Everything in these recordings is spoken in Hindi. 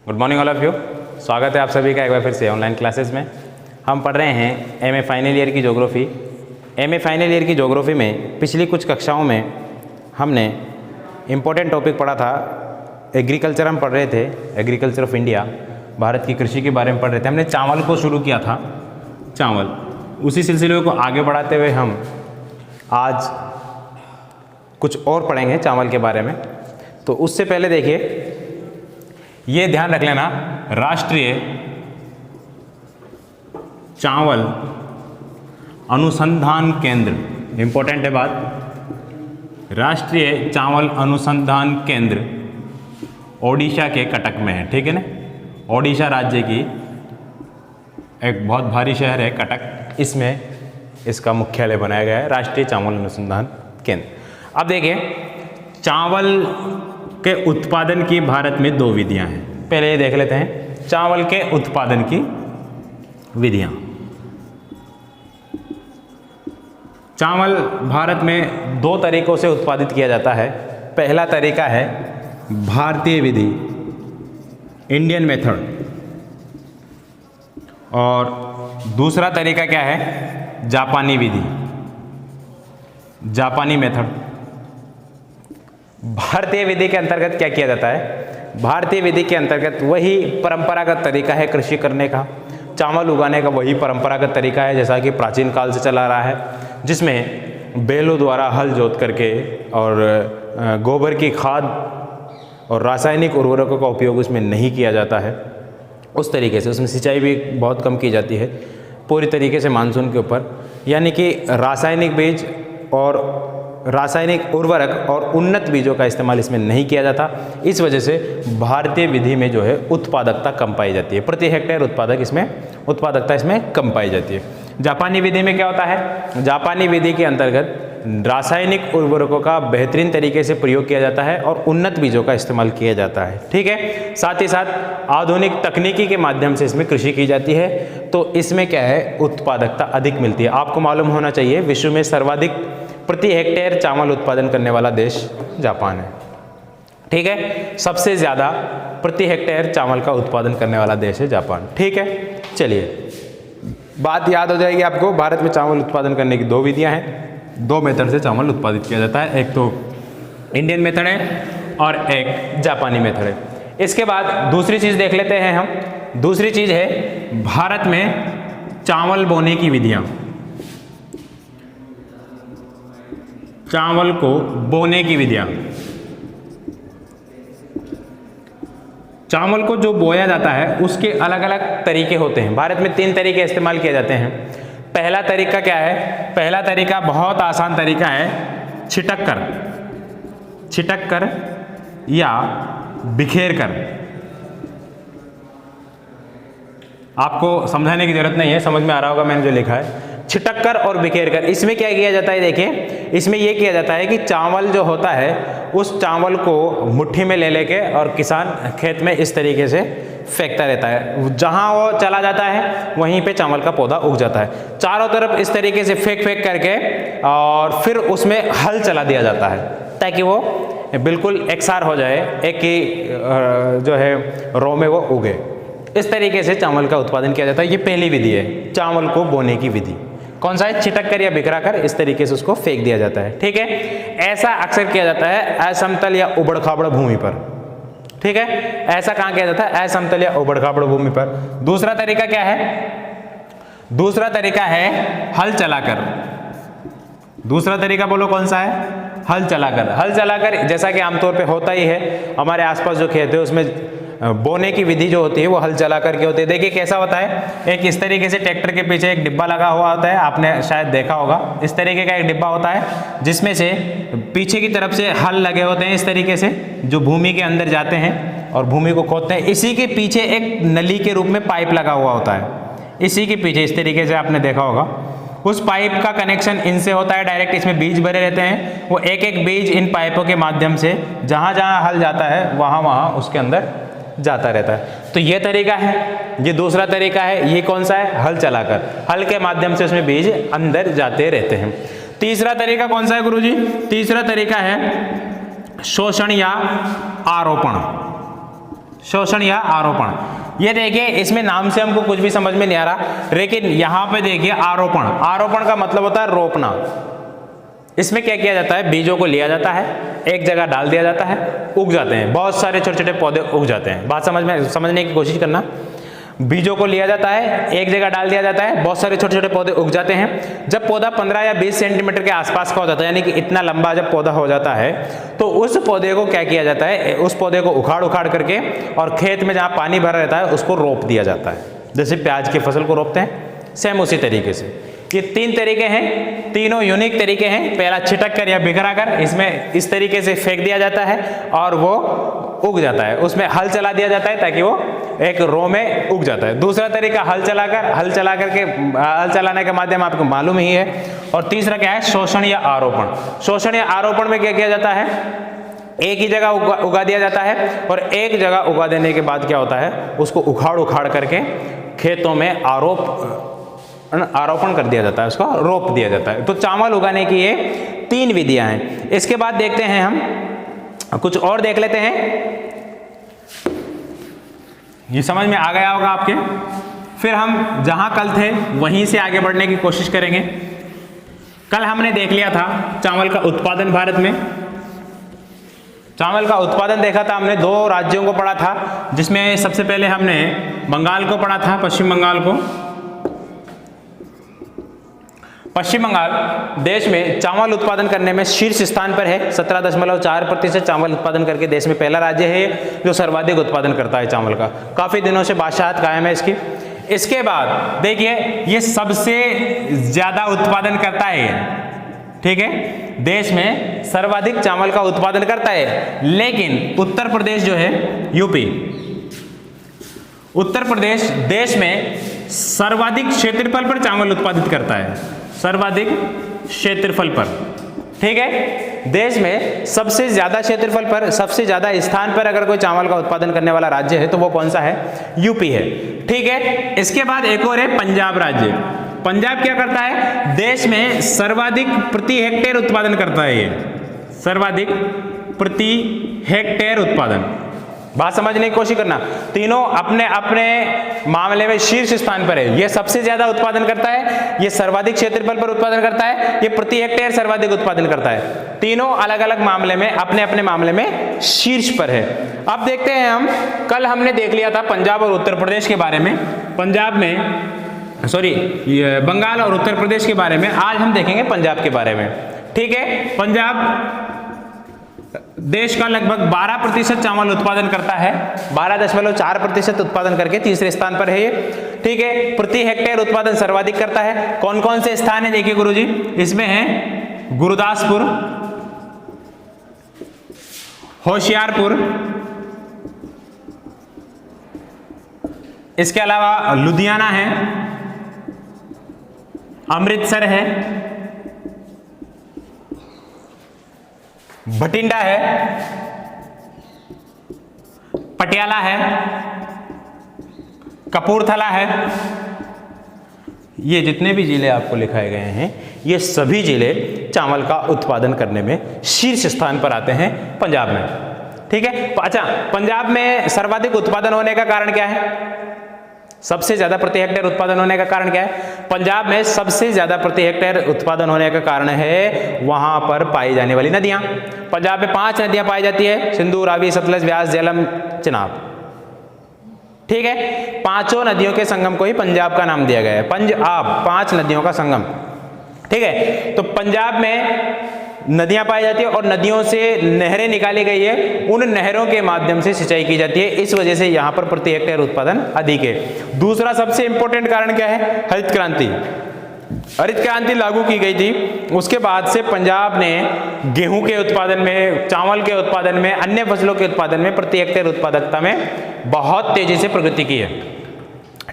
Good morning all of you. स्वागत है आप सभी का एक बार फिर से ऑनलाइन क्लासेस में। हम पढ़ रहे हैं एमए फाइनल ईयर की ज्योग्राफी। एमए फाइनल ईयर की ज्योग्राफी में पिछली कुछ कक्षाओं में हमने इम्पोर्टेंट टॉपिक पढ़ा था। एग्रीकल्चर हम पढ़ रहे थे, एग्रीकल्चर ऑफ इंडिया, भारत की कृषि के बारे में पढ़ रहे थे। हमने चावल को शुरू किया था, चावल। उसी सिलसिले को आगे बढ़ाते हुए हम आज कुछ और पढ़ेंगे चावल के बारे में। तो उससे पहले देखिए, ये ध्यान रख लेना, राष्ट्रीय चावल अनुसंधान केंद्र, इंपॉर्टेंट है बात। राष्ट्रीय चावल अनुसंधान केंद्र ओडिशा के कटक में है, ठीक है ना। ओडिशा राज्य की एक बहुत भारी शहर है कटक, इसमें इसका मुख्यालय बनाया गया है, राष्ट्रीय चावल अनुसंधान केंद्र। अब देखिए, चावल के उत्पादन की भारत में दो विधियां हैं। पहले ये देख लेते हैं चावल के उत्पादन की विधियां। चावल भारत में दो तरीकों से उत्पादित किया जाता है। पहला तरीका है भारतीय विधि, इंडियन मेथड, और दूसरा तरीका क्या है, जापानी विधि, जापानी मेथड। भारतीय विधि के अंतर्गत क्या किया जाता है? भारतीय विधि के अंतर्गत वही परंपरागत तरीका है कृषि करने का, चावल उगाने का वही परंपरागत तरीका है जैसा कि प्राचीन काल से चला रहा है, जिसमें बैलों द्वारा हल जोत करके और गोबर की खाद और रासायनिक उर्वरकों का उपयोग उसमें नहीं किया जाता है। उस तरीके से उसमें सिंचाई भी बहुत कम की जाती है, पूरी तरीके से मानसून के ऊपर, यानी कि रासायनिक बीज और रासायनिक उर्वरक और उन्नत बीजों का इस्तेमाल इसमें नहीं किया जाता। इस वजह से भारतीय विधि में जो है उत्पादकता कम पाई जाती है, प्रति हेक्टेयर उत्पादकता इसमें कम पाई जाती है। जापानी विधि में क्या होता है? जापानी विधि के अंतर्गत रासायनिक उर्वरकों का बेहतरीन तरीके से प्रयोग किया जाता है और उन्नत बीजों का इस्तेमाल किया जाता है, ठीक है। साथ ही साथ आधुनिक तकनीकी के माध्यम से इसमें कृषि की जाती है, तो इसमें क्या है, उत्पादकता अधिक मिलती है। आपको मालूम होना चाहिए, विश्व में सर्वाधिक प्रति हेक्टेयर चावल उत्पादन करने वाला देश जापान है, ठीक है। सबसे ज़्यादा प्रति हेक्टेयर चावल का उत्पादन करने वाला देश है जापान, ठीक है। चलिए, बात याद हो जाएगी आपको। भारत में चावल उत्पादन करने की दो विधियां हैं, दो मेथड से चावल उत्पादित किया जाता है। एक तो इंडियन मेथड है और एक जापानी मेथड है। इसके बाद दूसरी चीज़ देख लेते हैं हम। दूसरी चीज़ है भारत में चावल बोने की विधियां। चावल को बोने की विधियां। चावल को जो बोया जाता है उसके अलग अलग तरीके होते हैं। भारत में 3 तरीके इस्तेमाल किए जाते हैं। पहला तरीका क्या है? पहला तरीका बहुत आसान तरीका है, छिटक कर या बिखेर कर। आपको समझाने की जरूरत नहीं है, समझ में आ रहा होगा मैंने जो लिखा है, छिटक कर और बिखेर कर। इसमें क्या किया जाता है, देखिए, इसमें यह किया जाता है कि चावल जो होता है उस चावल को मुट्ठी में ले लेके और किसान खेत में इस तरीके से फेंकता रहता है। जहां वो चला जाता है वहीं पे चावल का पौधा उग जाता है। चारों तरफ इस तरीके से फेंक करके और फिर उसमें हल चला दिया जाता है ताकि वो बिल्कुल एकसार हो जाए, एक ही जो है रो में वो उगे। इस तरीके से चावल का उत्पादन किया जाता है। ये पहली विधि है, चावल को बोने की विधि। कौन सा है? छिटक कर या बिखरा कर इस तरीके से उसको फेंक दिया जाता है, ठीक है। ऐसा अक्सर किया जाता है असमतल या उबड़ खाबड़ भूमि पर, ठीक है। ऐसा कहां किया जाता है? असमतल या उबड़ खाबड़ भूमि पर। दूसरा तरीका क्या है? दूसरा तरीका है हल चलाकर। दूसरा तरीका बोलो कौन सा है? हल चलाकर। हल चलाकर जैसा कि आमतौर पे होता ही है, हमारे आसपास जो खेत है उसमें बोने की विधि जो होती है वो हल चला करके होती है। देखिए कैसा होता है, एक इस तरीके से ट्रैक्टर के पीछे एक डिब्बा लगा हुआ होता है, आपने शायद देखा होगा। इस तरीके का एक डिब्बा होता है जिसमें से पीछे की तरफ से हल लगे होते हैं इस तरीके से, जो भूमि के अंदर जाते हैं और भूमि को खोदते हैं। इसी के पीछे एक नली के रूप में पाइप लगा हुआ होता है, इसी के पीछे इस तरीके से आपने देखा होगा। उस पाइप का कनेक्शन इनसे होता है डायरेक्ट, इसमें बीज भरे रहते हैं। वो एक एक बीज इन पाइपों के माध्यम से जहाँ जहाँ हल जाता है वहाँ उसके अंदर जाता रहता है। तो ये तरीका है, ये दूसरा तरीका है। ये कौन सा है? हल चलाकर, हल के माध्यम से उसमें बीज अंदर जाते रहते हैं। तीसरा तरीका कौन सा है गुरुजी? तीसरा तरीका है शोषण या आरोपण। शोषण या आरोपण। ये देखिए इसमें नाम से हमको कुछ भी समझ में नहीं आ रहा, लेकिन यहाँ पे देखिए आरोपण, आरोपण का मतलब होता है रोपना। इसमें क्या किया जाता है, बीजों को लिया जाता है, एक जगह डाल दिया जाता है, उग जाते हैं, बहुत सारे छोटे छोटे पौधे उग जाते हैं। बात समझने की कोशिश करना। बीजों को लिया जाता है, एक जगह डाल दिया जाता है, बहुत सारे छोटे छोटे पौधे उग जाते हैं। जब पौधा 15 या 20 सेंटीमीटर के आसपास का हो जाता है, यानी कि इतना लंबा जब पौधा हो जाता है, तो उस पौधे को क्या किया जाता है, उस पौधे को उखाड़ करके और खेत में जहाँ पानी भरा रहता है उसको रोप दिया जाता है। जैसे प्याज की फसल को रोपते हैं, सेम उसी तरीके से। ये 3 तरीके हैं, तीनों यूनिक तरीके हैं। पहला छिटक कर या बिखरा कर, इसमें इस तरीके से फेंक दिया जाता है और वो उग जाता है। उसमें हल चला दिया जाता है ताकि वो एक रो में उग जाता है। दूसरा तरीका हल चला करके हल चलाने का माध्यम आपको मालूम ही है। और तीसरा क्या है, शोषण या आरोपण। शोषण या आरोपण में क्या किया जाता है, एक ही जगह उगा दिया जाता है और एक जगह उगा देने के बाद क्या होता है, उसको उखाड़ करके खेतों में आरोपण कर दिया जाता है, उसको रोप दिया जाता है। तो चावल उगाने की ये 3 विधियां हैं। इसके बाद देखते हैं हम कुछ और देख लेते हैं। ये समझ में आ गया होगा आपके। फिर हम जहां कल थे वहीं से आगे बढ़ने की कोशिश करेंगे। कल हमने देख लिया था चावल का उत्पादन भारत में। चावल का उत्पादन देखा था हमने, 2 राज्यों को पढ़ा था, जिसमें सबसे पहले हमने बंगाल को पढ़ा था, पश्चिम बंगाल को। पश्चिम बंगाल देश में चावल उत्पादन करने में शीर्ष स्थान पर है। 17.4% चावल उत्पादन करके देश में पहला राज्य है जो सर्वाधिक उत्पादन करता है चावल का। काफी दिनों से बादशाहत कायम है इसकी। इसके बाद देखिए ये सबसे ज्यादा उत्पादन करता है, ठीक है, देश में सर्वाधिक चावल का उत्पादन करता है। लेकिन उत्तर प्रदेश जो है, यूपी, उत्तर प्रदेश देश में सर्वाधिक क्षेत्रफल पर चावल उत्पादित करता है, सर्वाधिक क्षेत्रफल पर, ठीक है। देश में सबसे ज्यादा क्षेत्रफल पर, सबसे ज्यादा स्थान पर अगर कोई चावल का उत्पादन करने वाला राज्य है तो वो कौन सा है, यूपी है, ठीक है। इसके बाद एक और है पंजाब राज्य। पंजाब क्या करता है, देश में सर्वाधिक प्रति हेक्टेयर उत्पादन करता है, ये सर्वाधिक प्रति हेक्टेयर उत्पादन। बात समझने की कोशिश करना। तीनों अपने अपने मामले में शीर्ष स्थान पर है। ये सबसे ज्यादा उत्पादन करता है, ये सर्वाधिक क्षेत्रफल पर उत्पादन करता है, ये प्रति हेक्टेयर सर्वाधिक उत्पादन करता है। तीनों अलग अलग मामले में अपने अपने मामले में शीर्ष पर है। अब देखते हैं हम, कल हमने देख लिया था पंजाब और उत्तर प्रदेश के बारे में, पंजाब में बंगाल और उत्तर प्रदेश के बारे में। आज हम देखेंगे पंजाब के बारे में, ठीक है। पंजाब देश का लगभग 12% चावल उत्पादन करता है, 12.4% उत्पादन करके तीसरे स्थान पर है ये, ठीक है। प्रति हेक्टेयर उत्पादन सर्वाधिक करता है। कौन कौन से स्थान है देखिए गुरुजी, इसमें है गुरदासपुर, होशियारपुर, इसके अलावा लुधियाना है, अमृतसर है, भटिंडा है, पटियाला है, कपूरथला है। ये जितने भी जिले आपको लिखाए गए हैं, ये सभी जिले चावल का उत्पादन करने में शीर्ष स्थान पर आते हैं पंजाब में, ठीक है। अच्छा, पंजाब में सर्वाधिक उत्पादन होने का कारण क्या है, सबसे ज्यादा प्रति हेक्टेयर उत्पादन होने का कारण क्या है, पंजाब में सबसे ज्यादा प्रति हेक्टेयर उत्पादन होने का कारण है वहां पर पाई जाने वाली नदियां। पंजाब में 5 नदियां पाई जाती है, सिंधु, रावी, सतलज, ब्यास, झेलम, चिनाब, ठीक है। 5 नदियों के संगम को ही पंजाब का नाम दिया गया है, पंजाब, 5 नदियों का संगम, ठीक है। तो पंजाब में नदियां पाई जाती है और नदियों से नहरें निकाली गई है, उन नहरों के माध्यम से सिंचाई की जाती है, इस वजह से यहां पर प्रति हेक्टेयर उत्पादन अधिक है। दूसरा सबसे इंपॉर्टेंट कारण क्या है, हरित क्रांति। हरित क्रांति लागू की गई थी, उसके बाद से पंजाब ने गेहूं के उत्पादन में, चावल के उत्पादन में, अन्य फसलों के उत्पादन में प्रति हेक्टेयर उत्पादकता में बहुत तेजी से प्रगति की है,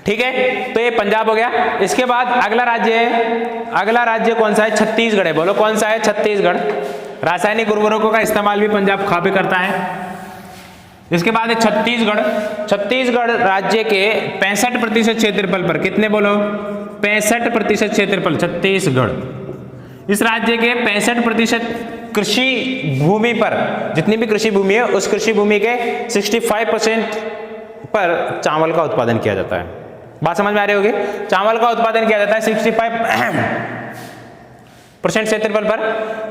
ठीक है। तो ये पंजाब हो गया। इसके बाद अगला राज्य है, अगला राज्य कौन सा है, छत्तीसगढ़ है। बोलो कौन सा है, छत्तीसगढ़। रासायनिक उर्वरकों का इस्तेमाल भी पंजाब काफी करता है। इसके बाद है छत्तीसगढ़। छत्तीसगढ़ राज्य के 65% क्षेत्रफल पर, कितने बोलो, 65% क्षेत्रफल छत्तीसगढ़। इस राज्य के 65% कृषि भूमि पर, जितनी भी कृषि भूमि है उस कृषि भूमि के 65% पर चावल का उत्पादन किया जाता है। बात समझ में आ रही होगी। चावल का उत्पादन किया जाता है 65% क्षेत्रफल पर।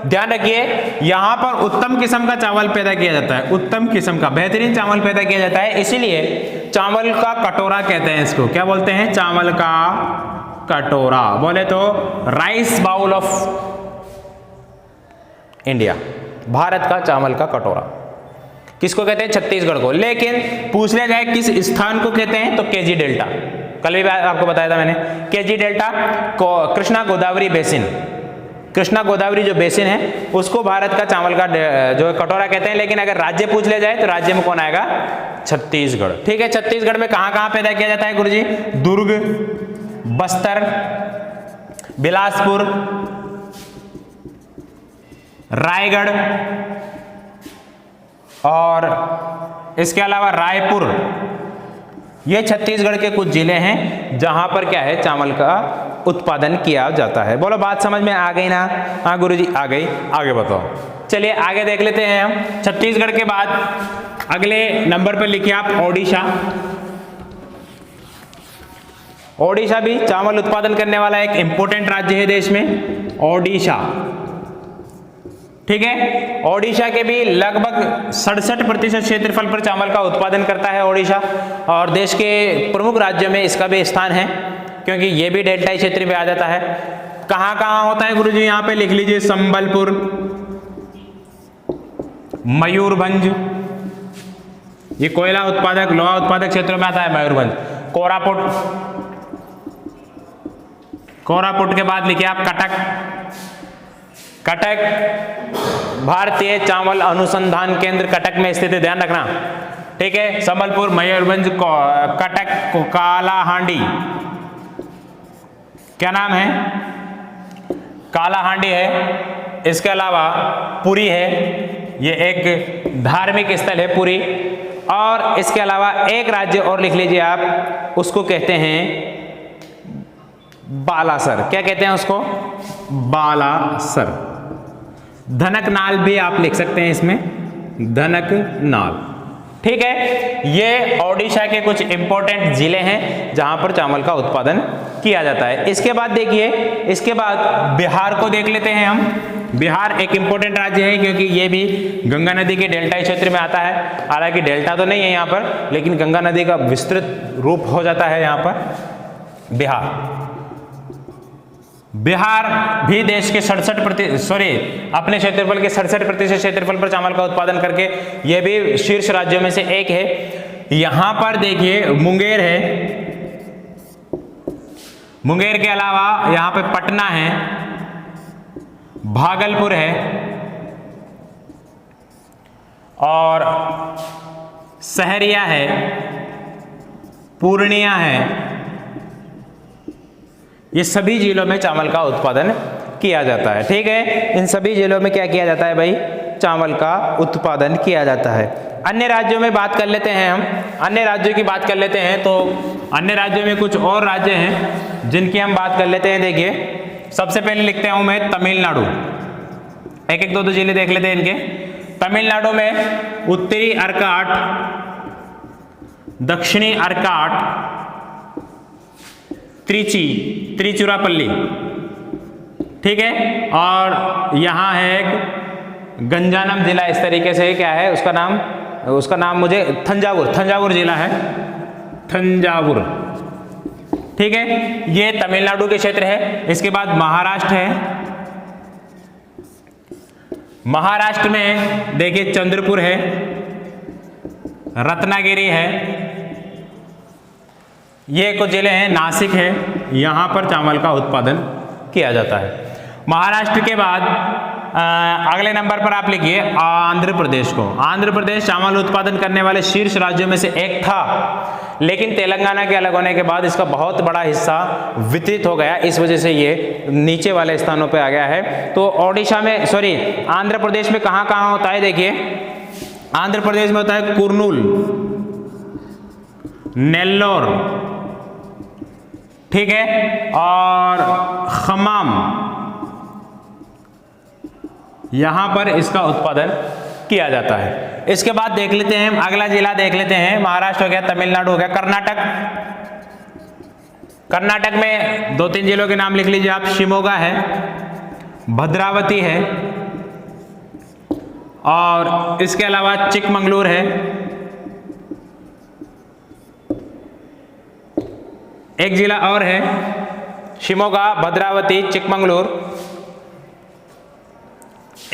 ध्यान रखिए यहां पर उत्तम किस्म का चावल पैदा किया जाता है, उत्तम किस्म का बेहतरीन चावल पैदा किया जाता है, इसीलिए चावल का कटोरा कहते हैं इसको। क्या बोलते हैं? चावल का कटोरा। बोले तो राइस बाउल ऑफ इंडिया, भारत का चावल का कटोरा। किसको कहते हैं? छत्तीसगढ़ को। लेकिन पूछ लिया जाए किस स्थान को कहते हैं तो केजी डेल्टा। कल भी आपको बताया था मैंने, KG delta Krishna Godavari basin, Krishna Godavari जो बेसिन है उसको भारत का चावल का जो कटोरा कहते हैं। लेकिन अगर राज्य पूछ लिया जाए तो राज्य में कौन आएगा? छत्तीसगढ़। ठीक है, छत्तीसगढ़ में कहां कहां पैदा किया जाता है गुरुजी? दुर्ग, बस्तर, बिलासपुर, रायगढ़ और इसके अलावा रायपुर। ये छत्तीसगढ़ के कुछ जिले हैं जहां पर क्या है? चावल का उत्पादन किया जाता है। बोलो बात समझ में आ गई ना? हाँ गुरुजी आ गई। आगे बताओ। चलिए आगे देख लेते हैं हम। छत्तीसगढ़ के बाद अगले नंबर पर लिखिए आप ओडिशा। ओडिशा भी चावल उत्पादन करने वाला एक इंपॉर्टेंट राज्य है देश में, ओडिशा। ठीक है, ओडिशा के भी लगभग 67% क्षेत्रफल पर चावल का उत्पादन करता है ओडिशा, और देश के प्रमुख राज्यों में इसका भी स्थान है क्योंकि ये भी डेल्टाई क्षेत्र में आ जाता है। कहां कहां होता है गुरुजी? यहां पे लिख लीजिए, संबलपुर, मयूरभंज, ये कोयला उत्पादक लोहा उत्पादक क्षेत्रों में आता है मयूरभंज, कोरापुट, कोरापुट के बाद लिखिए आप कटक। कटक भारतीय चावल अनुसंधान केंद्र कटक में स्थित है, ध्यान रखना। ठीक है, संबलपुर, मयूरभंज, कटक, कालाहांडी, क्या नाम है? कालाहांडी है। इसके अलावा पुरी है, ये एक धार्मिक स्थल है पुरी। और इसके अलावा एक राज्य और लिख लीजिए आप, उसको कहते हैं बालासर। क्या कहते हैं उसको? बालासर। धनकनाल भी आप लिख सकते हैं इसमें, धनकनाल। ठीक है, ये ओडिशा के कुछ इंपॉर्टेंट जिले हैं जहां पर चावल का उत्पादन किया जाता है। इसके बाद देखिए, इसके बाद बिहार को देख लेते हैं हम। बिहार एक इंपॉर्टेंट राज्य है क्योंकि ये भी गंगा नदी के डेल्टाई क्षेत्र में आता है। हालांकि डेल्टा तो नहीं है यहाँ पर, लेकिन गंगा नदी का विस्तृत रूप हो जाता है यहाँ पर बिहार। बिहार भी देश के अपने क्षेत्रफल के 67% क्षेत्रफल पर चावल का उत्पादन करके यह भी शीर्ष राज्यों में से एक है। यहां पर देखिए मुंगेर है, मुंगेर के अलावा यहां पे पटना है, भागलपुर है और सहरिया है, पूर्णिया है। ये सभी जिलों में चावल का उत्पादन किया जाता है। ठीक है, इन सभी जिलों में क्या किया जाता है भाई? चावल का उत्पादन किया जाता है। अन्य राज्यों में बात कर लेते हैं हम, अन्य राज्यों की बात कर लेते हैं। तो अन्य राज्यों में कुछ और राज्य हैं जिनकी हम बात कर लेते हैं। देखिए, सबसे पहले लिखते हूं मैं तमिलनाडु। एक एक दो दो जिले देख लेते हैं इनके। तमिलनाडु में उत्तरी अर्काट, दक्षिणी अर्काट, त्रिचुरापल्ली, ठीक है, और यहां है एक गंजानम जिला। इस तरीके से क्या है उसका नाम मुझे थंजावुर जिला है, थंजावुर। ठीक है, ये तमिलनाडु के क्षेत्र है। इसके बाद महाराष्ट्र है। महाराष्ट्र में देखिए चंद्रपुर है, रत्नागिरी है, ये कुछ जिले हैं, नासिक है, यहां पर चावल का उत्पादन किया जाता है। महाराष्ट्र के बाद अगले नंबर पर आप लिखिए आंध्र प्रदेश को। आंध्र प्रदेश चावल उत्पादन करने वाले शीर्ष राज्यों में से एक था, लेकिन तेलंगाना के अलग होने के बाद इसका बहुत बड़ा हिस्सा वितरित हो गया, इस वजह से ये नीचे वाले स्थानों पे आ गया है। तो आंध्र प्रदेश में कहां कहां होता है? देखिए, आंध्र प्रदेश में होता है कुर्नूल, नेल्लोर, ठीक है, और खम्माम, यहां पर इसका उत्पादन किया जाता है। इसके बाद देख लेते हैं अगला जिला देख लेते हैं, महाराष्ट्र हो गया, तमिलनाडु हो गया, कर्नाटक। कर्नाटक में 2-3 जिलों के नाम लिख लीजिए आप, शिमोगा है, भद्रावती है, और इसके अलावा चिकमंगलूर है, एक जिला और है, शिमोगा, भद्रावती, चिकमंगलूर,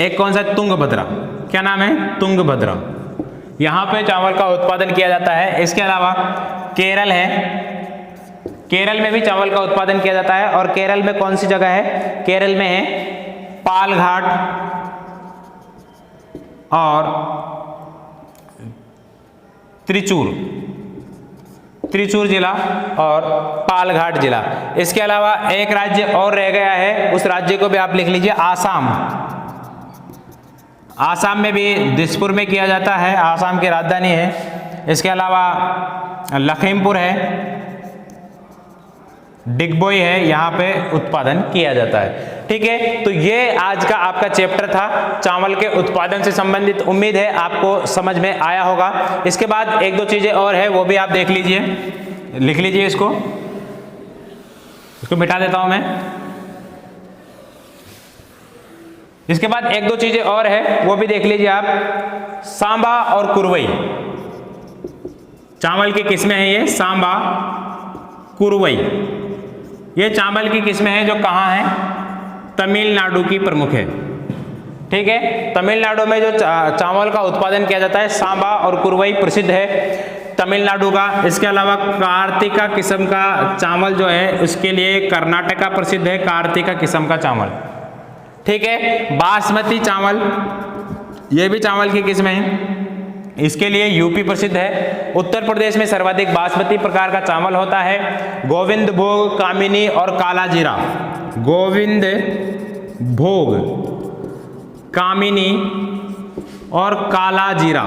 एक कौन सा, तुंगभद्रा। क्या नाम है, तुंगभद्रा। यहां पे चावल का उत्पादन किया जाता है। इसके अलावा केरल है, केरल में भी चावल का उत्पादन किया जाता है, और केरल में कौन सी जगह है, केरल में है पालघाट और त्रिचूर जिला और पालघाट जिला। इसके अलावा एक राज्य और रह गया है, उस राज्य को भी आप लिख लीजिए, आसाम। आसाम में भी दिसपुर में किया जाता है, आसाम की राजधानी है। इसके अलावा लखीमपुर है, डिगबोई है, यहाँ पे उत्पादन किया जाता है। ठीक है, तो ये आज का आपका चैप्टर था चावल के उत्पादन से संबंधित। उम्मीद है आपको समझ में आया होगा। इसके बाद 1-2 चीजें और है, वो भी आप देख लीजिए, लिख लीजिए इसको मिटा देता हूं मैं। इसके बाद 1-2 चीजें और है, वो भी देख लीजिए आप। सांबा और कुरवई चावल की किस्में हैं, ये सांबा, कुरवई, ये चावल की किस्में हैं जो कहाँ हैं, तमिलनाडु की प्रमुख है। ठीक है, तमिलनाडु में जो चावल का उत्पादन किया जाता है, सांबा और कुरवई प्रसिद्ध है तमिलनाडु का। इसके अलावा कार्तिका किस्म का चावल जो है, उसके लिए कर्नाटका प्रसिद्ध है, कार्तिका किस्म का चावल। ठीक है, बासमती चावल, ये भी चावल की किस्म है, इसके लिए यूपी प्रसिद्ध है। उत्तर प्रदेश में सर्वाधिक बासमती प्रकार का चावल होता है। गोविंद भोग, कामिनी और काला जीरा, गोविंद भोग, कामिनी और काला जीरा,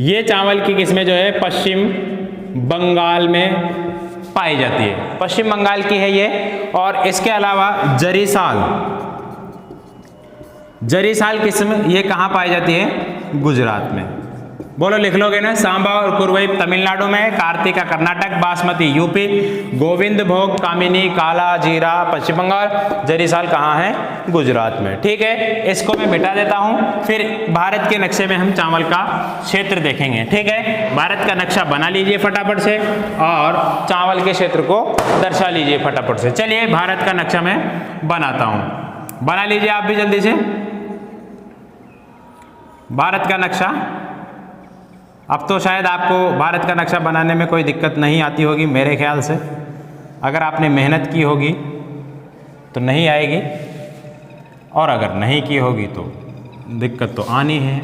ये चावल की किस्में जो है पश्चिम बंगाल में पाई जाती है, पश्चिम बंगाल की है ये। और इसके अलावा जरीसाल किस्म ये कहाँ पाई जाती है, गुजरात में। बोलो, लिख लोगे ना, सांबा और कुरवई तमिलनाडु में, कार्तिका कर्नाटक, बासमती यूपी, गोविंद भोग, कामिनी, काला जीरा पश्चिम बंगाल, जरीसाल कहाँ है, गुजरात में। ठीक है, इसको मैं मिटा देता हूं, फिर भारत के नक्शे में हम चावल का क्षेत्र देखेंगे। ठीक है, भारत का नक्शा बना लीजिए फटाफट से, और चावल के क्षेत्र को दर्शा लीजिए फटाफट से। चलिए, भारत का नक्शा मैं बनाता हूं, बना लीजिए आप भी जल्दी से भारत का नक्शा। अब तो शायद आपको भारत का नक्शा बनाने में कोई दिक्कत नहीं आती होगी मेरे ख्याल से। अगर आपने मेहनत की होगी तो नहीं आएगी, और अगर नहीं की होगी तो दिक्कत तो आनी है।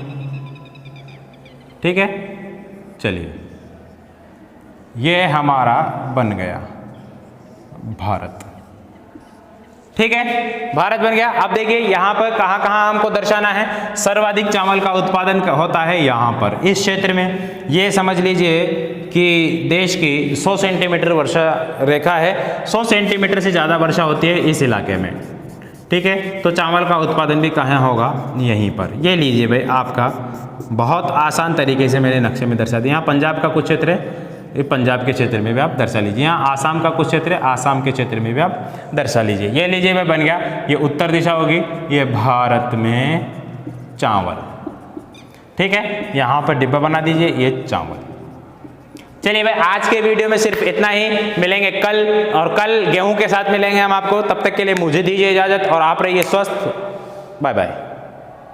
ठीक है, चलिए, ये हमारा बन गया भारत। ठीक है, भारत बन गया। अब देखिए यहाँ पर कहाँ कहाँ हमको दर्शाना है, सर्वाधिक चावल का उत्पादन होता है यहाँ पर, इस क्षेत्र में। ये समझ लीजिए कि देश की 100 सेंटीमीटर वर्षा रेखा है, 100 सेंटीमीटर से ज़्यादा वर्षा होती है इस इलाके में। ठीक है, तो चावल का उत्पादन भी कहाँ होगा, यहीं पर। ये लीजिए भाई, आपका बहुत आसान तरीके से मैंने नक्शे में दर्शा दिया। यहाँ पंजाब का कुछ क्षेत्र है, ये पंजाब के क्षेत्र में भी आप दर्शा लीजिए। यहाँ आसाम का कुछ क्षेत्र है, आसाम के क्षेत्र में भी आप दर्शा लीजिए। ये लीजिए भाई, बन गया। ये उत्तर दिशा होगी, ये भारत में चावल। ठीक है, यहाँ पर डिब्बा बना दीजिए, ये चावल। चलिए भाई, आज के वीडियो में सिर्फ इतना ही। मिलेंगे कल, और कल गेहूं के साथ मिलेंगे हम आपको। तब तक के लिए मुझे दीजिए इजाजत, और आप रहिए स्वस्थ। Bye bye.